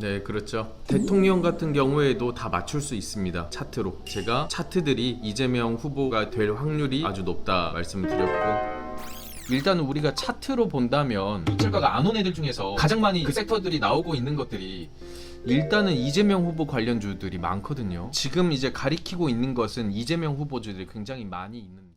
네, 그렇죠. 대통령 같은 경우에도 다 맞출 수 있습니다. 차트로. 제가 차트들이 이재명 후보가 될 확률이 아주 높다 말씀을 드렸고, 일단은 우리가 차트로 본다면 이철가가 안 온 애들 중에서 가장 많이 그 섹터들이 나오고 있는 것들이 일단은 이재명 후보 관련주들이 많거든요. 지금 이제 가리키고 있는 것은 이재명 후보주들이 굉장히 많이 있는데,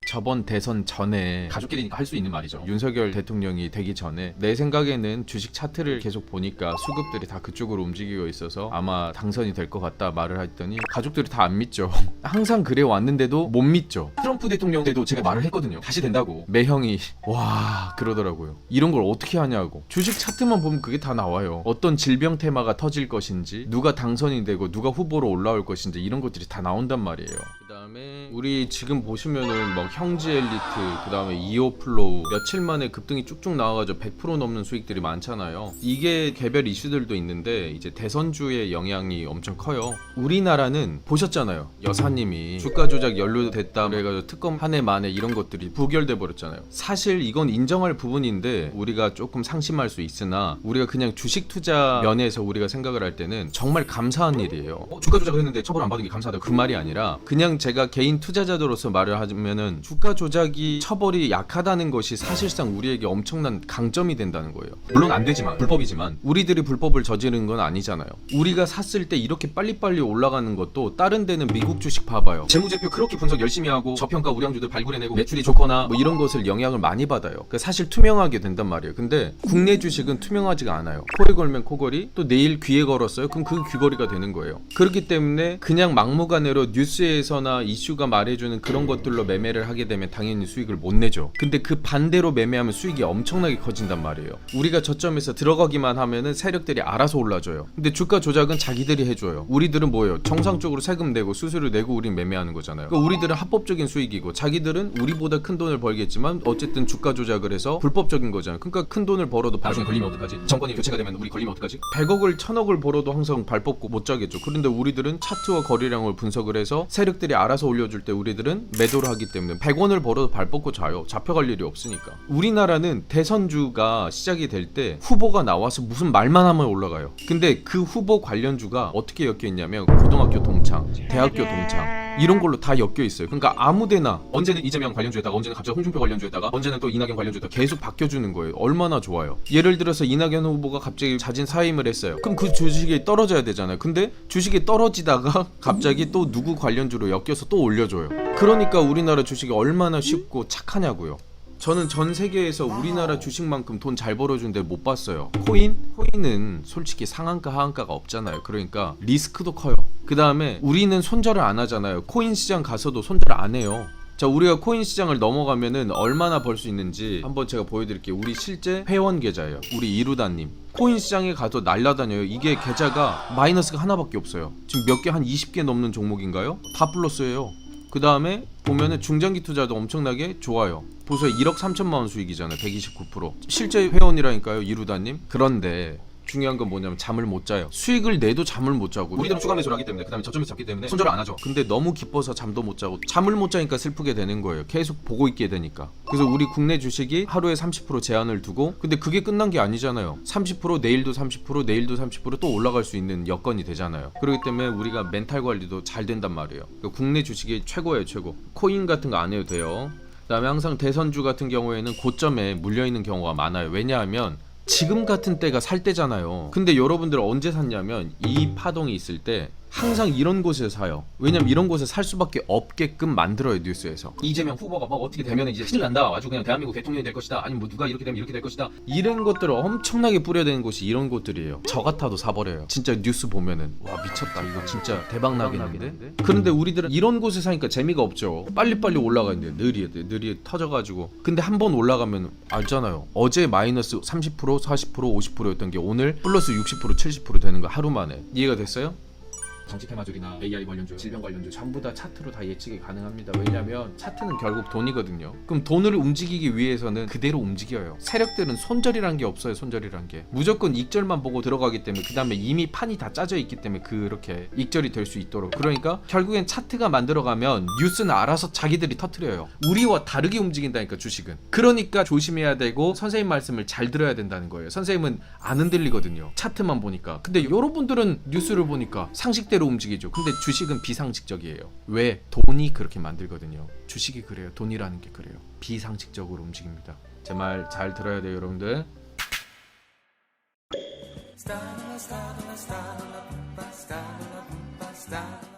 저번 대선 전에 가족끼리니까 할 수 있는 말이죠. 윤석열 대통령이 되기 전에 내 생각에는 주식 차트를 계속 보니까 수급들이 다 그쪽으로 움직이고 있어서 아마 당선이 될 것 같다 말을 했더니 가족들이 다 안 믿죠. 항상 그래 왔는데도 못 믿죠. 트럼프 대통령 때도 제가 말을 했거든요. 다시 된다고. 매형이 와 그러더라고요. 이런 걸 어떻게 하냐고. 주식 차트만 보면 그게 다 나와요. 어떤 질병 테마가 터질 것인지, 누가 당선이 되고 누가 후보로 올라올 것인지, 이런 것들이 다 나온단 말이에요. 그 다음에 우리 지금 보시면은 뭐 형지 엘리트, 그 다음에 이오플로우 며칠 만에 급등이 쭉쭉 나와가지고 100% 넘는 수익들이 많잖아요. 이게 개별 이슈들도 있는데 이제 대선주의 영향이 엄청 커요. 우리나라는 보셨잖아요. 여사님이 주가 조작 연루됐다 그래가지고 특검 한 해 만에 이런 것들이 부결돼 버렸잖아요. 사실 이건 인정할 부분인데 우리가 조금 상심할 수 있으나, 우리가 그냥 주식 투자 면에서 우리가 생각을 할 때는 정말 감사한 일이에요. 주가 조작을 했는데 처벌 안 받은 게 감사하다 그 말이 아니라, 그냥 제가 개인 투자자로서 말을 하면은 주가 조작이 처벌이 약하다는 것이 사실상 우리에게 엄청난 강점이 된다는 거예요. 물론 안 되지만, 불법이지만 우리들이 불법을 저지른 건 아니잖아요. 우리가 샀을 때 이렇게 빨리빨리 올라가는 것도, 다른 데는 미국 주식 봐봐요. 재무제표 그렇게 분석 열심히 하고 저평가 우량주들 발굴해내고 매출이 좋거나 뭐 이런 것을 영향을 많이 받아요. 그러니까 사실 투명하게 된단 말이에요. 근데 국내 주식은 투명하지가 않아요. 코에 걸면 코걸이, 또 내일 귀에 걸었어요. 그럼 그 귀걸이가 되는 거예요. 그렇기 때문에 그냥 막무가내로 뉴스에서나 이슈가 말해주는 그런 것들로 매매를 하게 되면 당연히 수익을 못 내죠. 근데 그 반대로 매매하면 수익이 엄청나게 커진단 말이에요. 우리가 저점에서 들어가기만 하면은 세력들이 알아서 올라줘요. 근데 주가 조작은 자기들이 해줘요. 우리들은 뭐예요? 정상적으로 세금 내고 수수료 내고 우린 매매하는 거잖아요. 그러니까 우리들은 합법적인 수익이고, 자기들은 우리보다 큰 돈을 벌겠지만 어쨌든 주가 조작을 해서 불법적인 거잖아요. 그러니까 큰 돈을 벌어도 나중에 걸리면 어떡하지? 정권이 교체가 되면 우리 걸리면 어떡하지? 100억을 1000억을 벌어도 항상 발 뻗고 못 자겠죠. 그런데 우리들은 차트와 거래량을 분석을 해서 세력들이 알아서 올려줄 때 우리들은 매도를 하기 때문에 100원을 벌어도 발 뻗고 자요. 잡혀갈 일이 없으니까. 우리나라는 대선주가 시작이 될 때 후보가 나와서 무슨 말만 하면 올라가요. 근데 그 후보 관련주가 어떻게 엮여 있냐면 고등학교 동창, 대학교 동창, 이런 걸로 다 엮여 있어요. 그러니까 아무데나 언제는 이재명 관련주에다가, 언제는 갑자기 홍준표 관련주에다가, 언제는 또 이낙연 관련주에다가 계속 바뀌어주는 거예요. 얼마나 좋아요. 예를 들어서 이낙연 후보가 갑자기 자진 사임을 했어요. 그럼 그 주식이 떨어져야 되잖아요. 근데 주식이 떨어지다가 갑자기 또 누구 관련주로 엮여서 또 올려줘요. 그러니까 우리나라 주식이 얼마나 쉽고 착하냐고요. 저는 전 세계에서 우리나라 주식만큼 돈 잘 벌어준 데 못 봤어요. 코인은 솔직히 상한가 하한가가 없잖아요. 그러니까 리스크도 커요. 그 다음에 우리는 손절을 안 하잖아요. 코인 시장 가서도 손절 안 해요. 자, 우리가 코인 시장을 넘어가면은 얼마나 벌 수 있는지 한번 제가 보여드릴게요. 우리 실제 회원 계좌예요. 우리 이루다님. 코인 시장에 가서 날라다녀요. 이게 계좌가 마이너스가 하나밖에 없어요. 지금 몇 개, 한 20개 넘는 종목인가요? 다 플러스예요. 그 다음에 보면은 중장기 투자도 엄청나게 좋아요. 보세요. 1억 3천만 원 수익이잖아요. 129%. 실제 회원이라니까요, 이루다님. 그런데 중요한 건 뭐냐면 잠을 못 자요. 수익을 내도 잠을 못 자고, 우리들은 추가 매수를 하기 때문에, 그 다음에 저점에서 잡기 때문에 손절을 안 하죠. 근데 너무 기뻐서 잠도 못 자고, 잠을 못 자니까 슬프게 되는 거예요. 계속 보고 있게 되니까. 그래서 우리 국내 주식이 하루에 30% 제한을 두고, 근데 그게 끝난 게 아니잖아요. 30%, 내일도 30%, 내일도 30% 또 올라갈 수 있는 여건이 되잖아요. 그렇기 때문에 우리가 멘탈 관리도 잘 된단 말이에요. 그러니까 국내 주식이 최고예요, 최고. 코인 같은 거 안 해도 돼요. 그 다음에 항상 대선주 같은 경우에는 고점에 물려있는 경우가 많아요. 왜냐하면 지금 같은 때가 살 때잖아요. 근데 여러분들 언제 샀냐면 이 파동이 있을 때 항상 이런 곳에서 사요. 왜냐면 이런 곳에 살 수밖에 없게끔 만들어요, 뉴스에서. 이재명 후보가 막 어떻게 되면 이제 큰일 난다. 아주 그냥 대한민국 대통령이 될 것이다. 아니면 뭐 누가 이렇게 되면 이렇게 될 것이다. 이런 것들을 엄청나게 뿌려대는 곳이 이런 곳들이에요. 저 같아도 사버려요. 진짜 뉴스 보면은 와 미쳤다. 이거 진짜 대박 나겠는데? 그런데 우리들은 이런 곳에 사니까 재미가 없죠. 빨리빨리 올라가는데 느리게 터져가지고. 근데 한 번 올라가면 알잖아요. 어제 마이너스 30%, 40%, 50%였던 게 오늘 플러스 60%, 70% 되는 거 하루 만에. 이해가 됐어요? 정치 테마주나 AI 관련주, 질병 관련주 전부 다 차트로 다 예측이 가능합니다. 왜냐하면 차트는 결국 돈이거든요. 그럼 돈을 움직이기 위해서는 그대로 움직여요. 세력들은 손절이란 게 없어요. 손절이란 게 무조건 익절만 보고 들어가기 때문에, 그 다음에 이미 판이 다 짜져 있기 때문에 그렇게 익절이 될 수 있도록. 그러니까 결국엔 차트가 만들어가면 뉴스는 알아서 자기들이 터트려요. 우리와 다르게 움직인다니까 주식은. 그러니까 조심해야 되고 선생님 말씀을 잘 들어야 된다는 거예요. 선생님은 안 흔들리거든요. 차트만 보니까. 근데 여러분들은 뉴스를 보니까 상식대로 움직이죠. 근데 주식은 비상식적이에요. 왜? 돈이 그렇게 만들거든요. 주식이 그래요. 돈이라는 게 그래요. 비상식적으로 움직입니다. 제 말 잘 들어야 돼요, 여러분들. Sta, sta, sta, sta, sta, sta, sta, sta, sta.